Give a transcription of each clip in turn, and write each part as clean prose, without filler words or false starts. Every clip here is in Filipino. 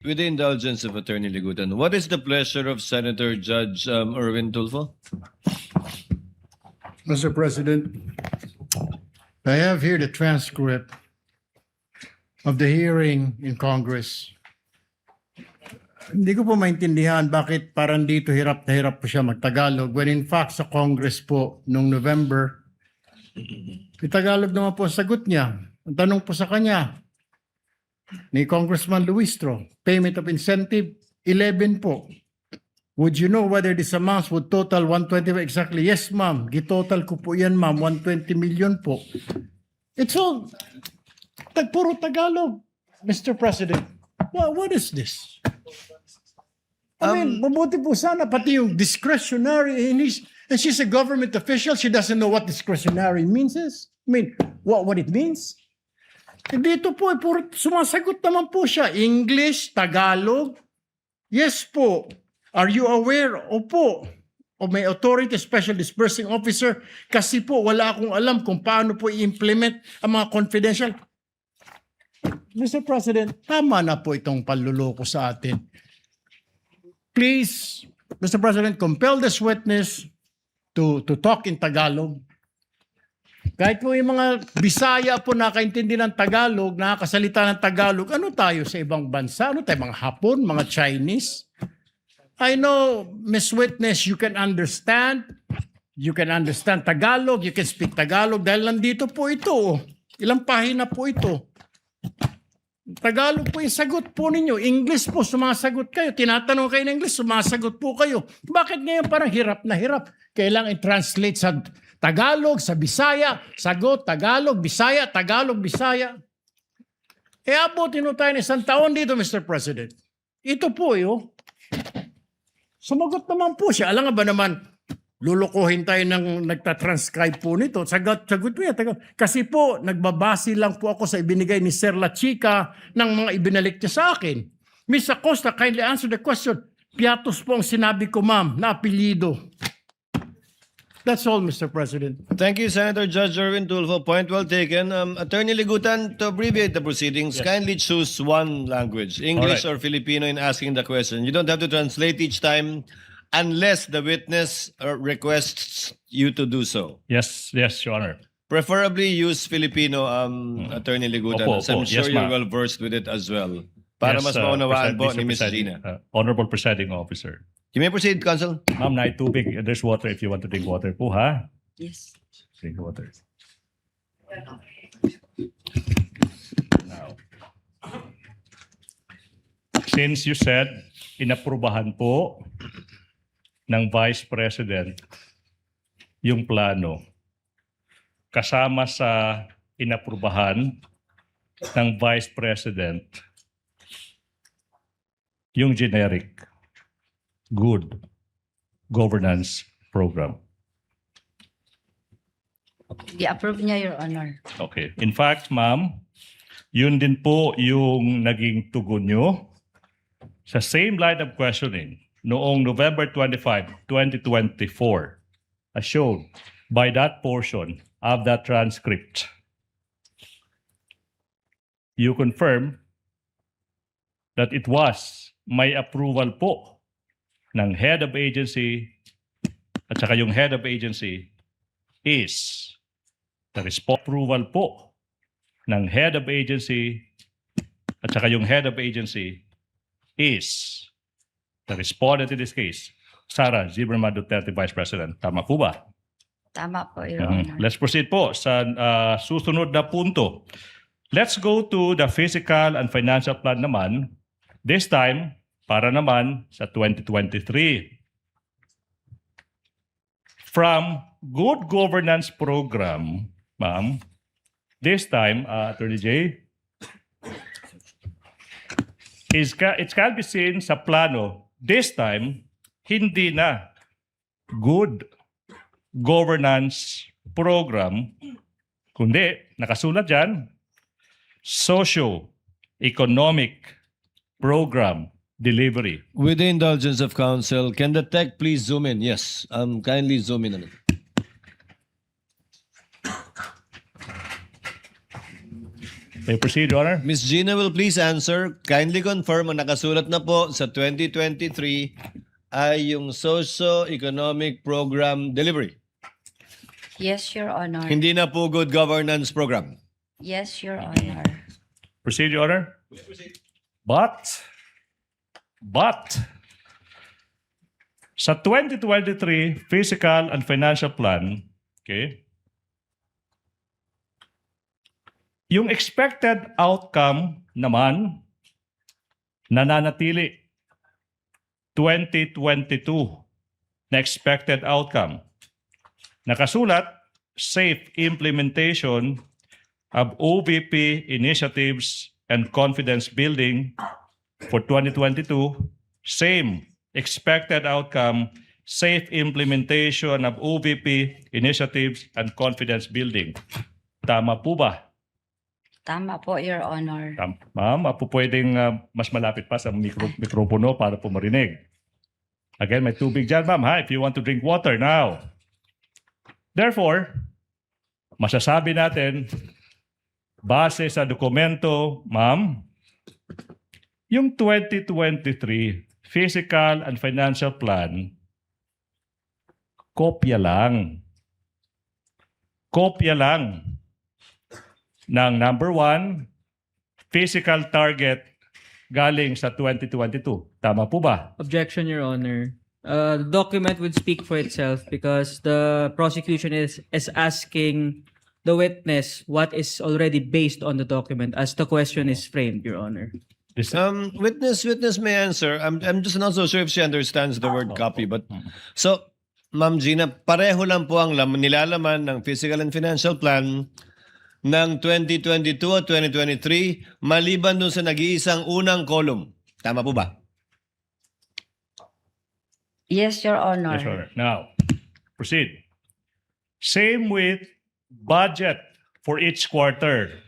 With the indulgence of Attorney Ligutan, what is the pleasure of Senator Judge Erwin Tulfo? Mr. President, I have here the transcript of the hearing in Congress. Hindi ko po maintindihan bakit parang dito hirap na hirap po siya magtagalog when in fact sa Congress po noong November, Tagalog naman po ang sagot niya. Ang tanong po sa kanya ni Congressman Luistro, payment of incentive, 11 po. Would you know whether this amounts would total 120 exactly? Yes, ma'am. Gitotal ko po yan, ma'am. 120 million po. It's all puro Tagalog, Mr. President. What is this? I mean, mabuti po sana pati yung discretionary. And she's a government official. She doesn't know what discretionary means is. I mean, what it means. Dito po, puro sumasagot naman po siya. English, Tagalog. Yes po. Are you aware? Opo. O may authority, special disbursing officer. Kasi po, wala akong alam kung paano po i-implement ang mga confidential. Mr. President, tama na po itong panluloko sa atin. Please, Mr. President, compel this witness to talk in Tagalog. Kahit po yung mga Bisaya po nakaintindi ng Tagalog, nakakasalita ng Tagalog, ano tayo sa ibang bansa? Ano tayo, mga Hapon, mga Chinese? I know, Ms. Witness, you can understand Tagalog, you can speak Tagalog dahil nandito po ito. Ilang pahina po ito. Tagalog po yung sagot po ninyo. English po, sumasagot kayo. Tinatanong kayo ng English, sumasagot po kayo. Bakit ngayon parang hirap na hirap? Kailangan i-translate sa Tagalog, sa Bisaya, sagot, Tagalog, Bisaya, Tagalog, Bisaya. E abutin mo tayo ng isang taon dito, Mr. President. Ito po yun. Sumagot naman po siya. Alam nga ba naman, lulukuhin tayo ng nagtatranscribe po nito. Sagot po yan. Kasi po, nagbabase lang po ako sa ibinigay ni Sir La Chica ng mga ibinalik niya sa akin. Ms. Acosta, kindly answer the question. Piatos po ang sinabi ko, ma'am, na apelyido. That's all, Mr. President. Thank you, Senator Judge Erwin Tulfo. Point well taken. Attorney Ligutan, to abbreviate the proceedings, kindly choose one language, English or Filipino, in asking the question. You don't have to translate each time unless the witness requests you to do so. Yes, Your Honor. Preferably use Filipino, Attorney Ligutan, Opo, as I'm opo. sure Yes, you're ma'am. well versed with it as well. Para mas maunawaan po ni Ms. Gina. Honorable Presiding Officer. You may proceed, Counsel. Ma'am, naitubig. There's water if you want to drink water po, ha? Yes. Drink water. Now, since you said inaprubahan po ng Vice President yung plano, kasama sa inaprubahan ng Vice President yung generic good governance program. I-approve niya, Your Honor. Okay. In fact, ma'am, yun din po yung naging tugon nyo sa same line of questioning noong November 25, 2024, as shown by that portion of that transcript. You confirm that it was may approval po ng head of agency at saka yung head of agency is the approval po ng head of agency at saka yung head of agency is the respondent in this case, Sara Zimmerman Duterte, Vice President. Tama po ba? Tama po, Your Honor. Let's proceed po sa susunod na punto. Let's go to the physical and financial plan naman. This time, para naman sa 2023. From Good Governance Program, ma'am, this time, Attorney J, it can be seen sa plano, this time, hindi na Good Governance Program, kundi nakasulat dyan, Socio-Economic Program Delivery. With the indulgence of counsel, can the tech please zoom in? Yes, kindly zoom in on it. May proceed, Your Honor. Ms. Gina will please answer. Kindly confirm ang nakasulat na po sa 2023 ay yung Socio-Economic Program Delivery. Yes, Your Honor. Hindi na po Good Governance Program. Yes, Your Honor. Proceed, Your Honor. But, sa 2023 Fiscal and Financial Plan, okay, yung expected outcome naman nananatili 2022 na expected outcome. Nakasulat, safe implementation of OVP initiatives and confidence building for 2022, same expected outcome, safe implementation of OVP initiatives and confidence building. Tama po ba? Tama po, Your Honor. Ma'am, pwedeng mas malapit pa sa mikropono para po marinig. Again, may tubig dyan, ma'am, ha? If you want to drink water now. Therefore, masasabi natin, base sa dokumento, ma'am, yung 2023 Fiscal and Financial Plan, kopya lang. Kopya lang ng number 1, physical target galing sa 2022. Tama po ba? Objection, Your Honor. The document would speak for itself because the prosecution is asking the witness what is already based on the document as the question is framed, Your Honor. Witness may answer. I'm just not so sure if she understands the word copy. But so, Ma'am Gina, pareho lang po ang nilalaman ng Fiscal and Financial Plan ng 2022 at 2023 maliban dun sa nag-iisang unang column. Tama po ba? Yes, Your Honor. Yes, Your Honor. Now, proceed. Same with budget for each quarter.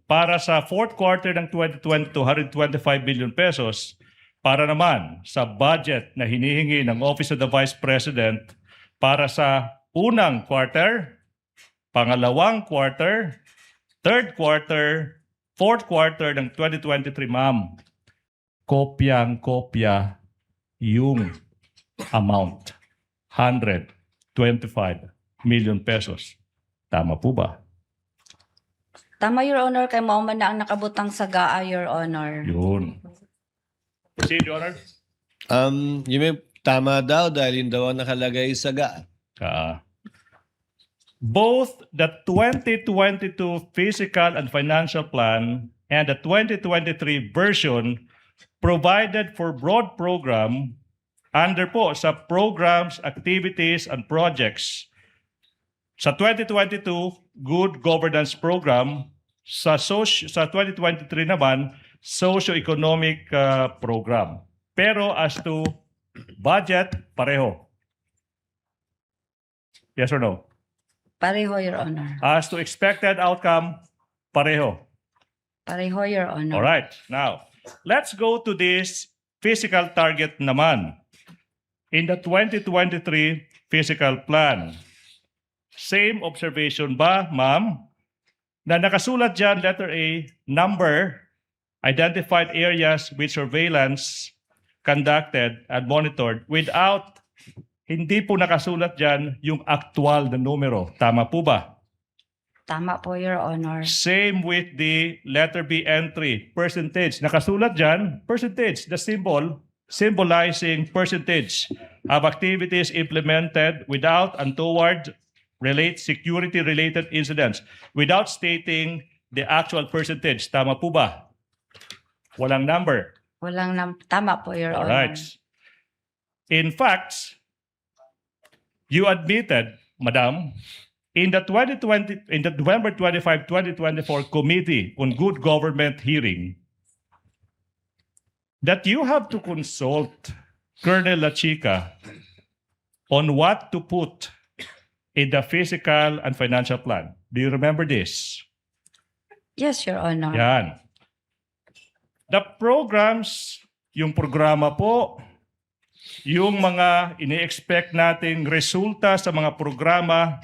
Para sa fourth quarter ng 2022, 125 billion pesos. Para naman sa budget na hinihingi ng Office of the Vice President para sa unang quarter, pangalawang quarter, third quarter, fourth quarter ng 2023, ma'am. Kopyang-kopya yung amount. 125 million pesos. Tama po ba? Tama, Your Honor, kay mao man na ang nakabutang sa GAA, Your Honor. Yun. Proceed, Your Honor. You may tama daw dahil yun daw ang nakalagay sa GA. Both the 2022 Fiscal and Financial Plan and the 2023 version provided for broad program under po sa programs, activities, and projects. Sa 2022, Good Governance Program. Sa 2023 naman, Socio-Economic Program. Pero as to budget, pareho. Yes or no? Pareho, Your Honor. As to expected outcome, pareho. Pareho, Your Honor. All right. Now, let's go to this physical target naman. In the 2023 Physical Plan, same observation ba, ma'am? Na nakasulat dyan, letter A, number, identified areas with surveillance conducted and monitored without, hindi po nakasulat dyan yung actual na numero. Tama po ba? Tama po, Your Honor. Same with the letter B entry, percentage. Nakasulat dyan, percentage, the symbol symbolizing percentage of activities implemented without and toward security-related incidents without stating the actual percentage. Tama po ba? Walang number. Tama po, Your All Honor. right. In fact, you admitted, Madam, in the November 25, 2024 Committee on Good Government hearing that you have to consult Colonel La Chica on what to put in the Fiscal and Financial Plan. Do you remember this? Yes, Your Honor. Yan. The programs, yung programa po, yung mga ini-expect nating resulta sa mga programa,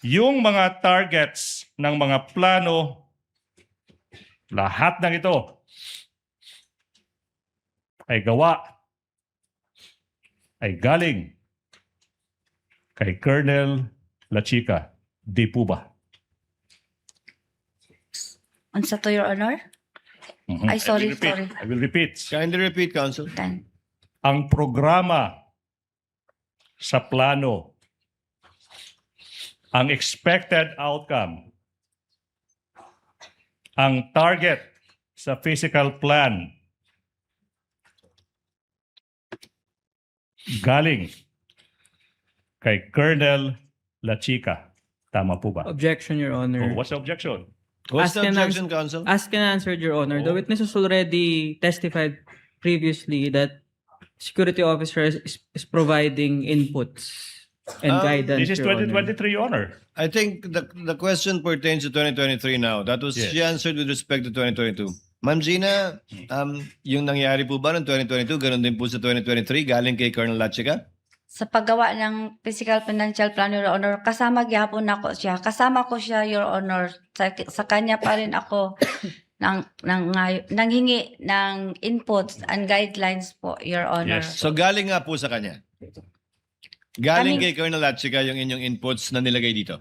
yung mga targets ng mga plano, lahat ng ito ay galing kay Colonel Lachica. Di po ba? Unsa to, Your Honor? Ay, sorry, sorry. I will repeat. Kindly repeat, Counsel. Tan. Ang programa sa plano, ang expected outcome, ang target sa physical plan, galing kay Colonel Lachica. Tama po ba? Objection, Your Honor. What's the objection? What's the Ask and objection, Counsel? Asked and answered, Your Honor. The Oh. witness has already testified previously that security officer is providing inputs and guidance. This is Your Honor. 2023, Your Honor. I think the question pertains to 2023 now. That was Yes. she answered with respect to 2022. Ma'am Gina, yung nangyari po ba noong 2022, ganun din po sa 2023, galing kay Colonel Lachica? Sa paggawa ng physical financial plan, Your Honor, kasama gyapon ako siya. Kasama ko siya, Your Honor. Sa kanya pa rin ako nanghingi ng inputs and guidelines po, Your Honor. Yes. So galing nga po sa kanya. Galing Kaming- kay Colonel Lachica yung inyong inputs na nilagay dito.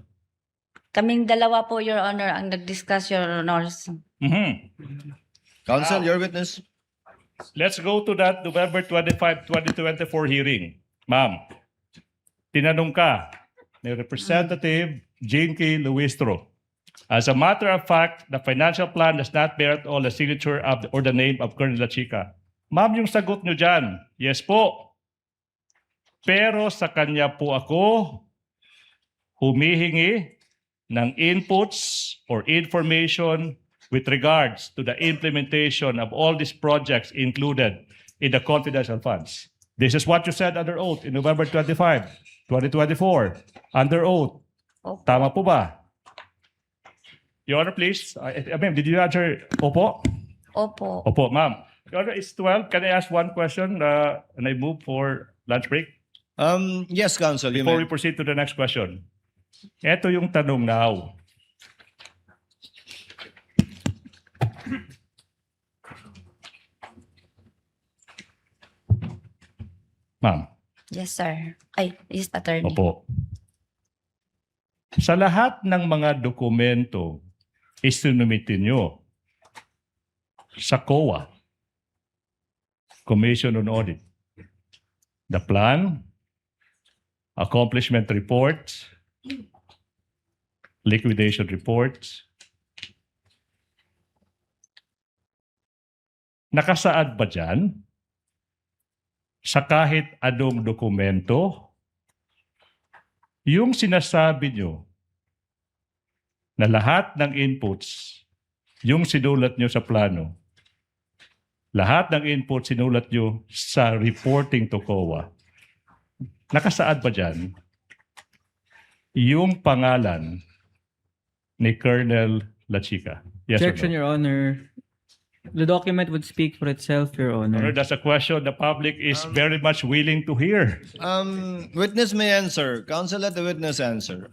Kaming dalawa po, Your Honor, ang nag-discuss, Your Honors. Mhm. Counsel, your witness. Let's go to that November 25, 2024 hearing. Ma'am, tinanong ka ni Representative Jane K. Luistro. As a matter of fact, the financial plan does not bear at all the signature of or the name of Colonel Lachica. Ma'am, yung sagot nyo dyan, yes po. Pero sa kanya po ako humihingi ng inputs or information with regards to the implementation of all these projects included in the confidential funds. This is what you said under oath in November 25, 2024. Under oath. Opo. Tama po ba? Your Honor, please. Ma'am, did you answer? Opo? Opo. Opo, ma'am. Your Honor, it's 12. Can I ask one question and I move for lunch break? Yes, Counsel, you Before may. we proceed to the next question. Ito yung tanong now. Ma'am, Yes, sir. Ay, yes, attorney. opo. Sa lahat ng mga dokumento isinumitin nyo sa COA, Commission on Audit, the plan, accomplishment reports, liquidation reports, nakasaad ba dyan sa kahit anong dokumento yung sinasabi nyo na lahat ng inputs, yung sinulat nyo sa plano, lahat ng inputs sinulat nyo sa reporting to COA, nakasaad ba dyan yung pangalan ni Colonel Lachica? Yes Objection, or no? Your Honor. The document would speak for itself, Your Honor, Honor. that's a question the public is very much willing to hear. Witness may answer. Counsel, let the witness answer.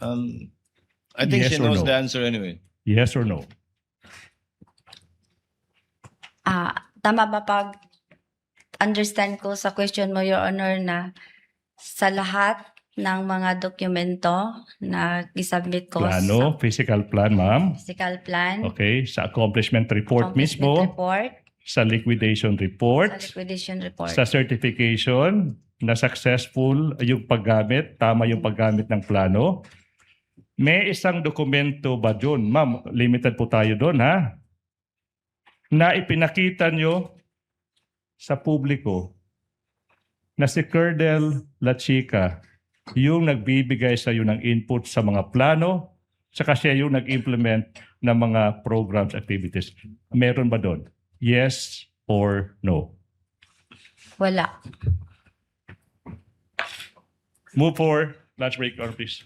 I think Yes she or knows no? the answer anyway. Yes or no? Tama ba pag understand ko sa question mo, Your Honor, na sa lahat ng mga dokumento na isubmit ko Plano, physical plan, ma'am. sa physical plan, Okay, sa accomplishment report accomplishment mismo, report, sa liquidation sa report, liquidation report. sa certification na successful yung paggamit, tama yung paggamit ng plano. May isang dokumento ba dun? Ma'am, limited po tayo dun, ha? Na ipinakita nyo sa publiko na si Colonel Lachica yung nagbibigay sa iyo ng input sa mga plano, saka siya yung nag-implement ng mga programs, activities. Meron ba doon? Yes or no? Wala. Move for lunch break, or please.